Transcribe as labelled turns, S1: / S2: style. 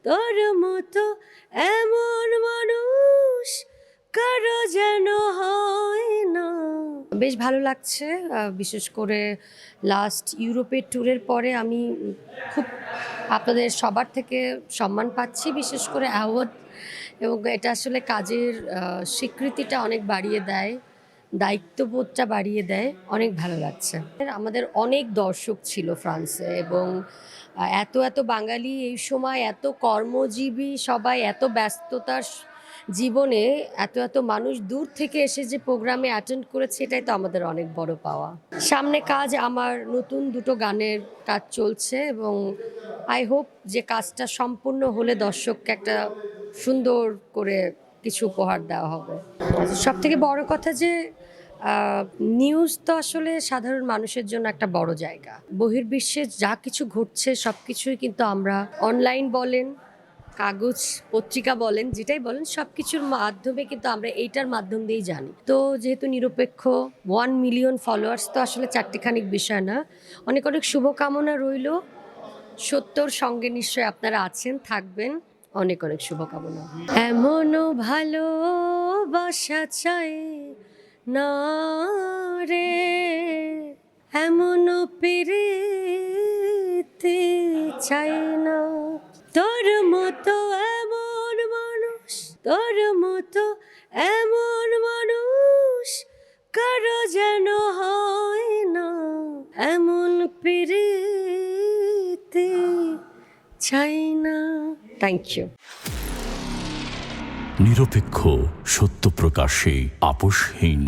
S1: তোর মতো এমন মানুষ কারো যেন হয় না। বেশ ভালো লাগছে, বিশেষ করে লাস্ট ইউরোপের ট্যুরের পরে আমি খুব আপনাদের সবার থেকে সম্মান পাচ্ছি, বিশেষ করে অ্যাওয়ার্ড, এবং এটা আসলে কাজের স্বীকৃতিটা অনেক বাড়িয়ে দেয়, দায়িত্ববোধটা বাড়িয়ে দেয়। অনেক ভালো লাগছে। আমাদের অনেক দর্শক ছিল ফ্রান্সে, এবং এত এত বাঙালি এই সময়, এত কর্মজীবী সবাই, এত ব্যস্ততার জীবনে এত এত মানুষ দূর থেকে এসে যে প্রোগ্রামে অ্যাটেন্ড করেছে, এটাই তো আমাদের অনেক বড় পাওয়া। সামনে কাজ, আমার নতুন 2টো গানের কাজ চলছে, এবং আই হোপ যে কাজটা সম্পূর্ণ হলে দর্শককে একটা সুন্দর করে কিছু উপহার দেওয়া হবে। সব থেকে বড় কথা যে নিউজ তো আসলে সাধারণ মানুষের জন্য একটা বড় জায়গা। বহির্বিশ্বে যা কিছু ঘটছে সব কিছুই কিন্তু আমরা অনলাইন বলেন, কাগজ পত্রিকা বলেন, যেটাই বলেন, সব কিছুর মাধ্যমে কিন্তু আমরা এইটার মাধ্যম দিয়েই জানি। তো যেহেতু নিরপেক্ষ 1 মিলিয়ন ফলোয়ার্স তো আসলে চারটিখানিক বিষয় না। অনেক অনেক শুভকামনা রইল। সত্যর সঙ্গে নিশ্চয় আপনারা আছেন, থাকবেন। অনেক অনেক শুভকামনা। এমনও ভালোবাসা চাই না রে, এমনও পেরেতে চাই না, তোর মতো এমন মানুষ, তোর মতো এমন মানুষ কারো যেন হয় না, এমন পেরেতে চাই না। Thank you.
S2: নিরপেক্ষ, সত্য প্রকাশে আপোষহীন।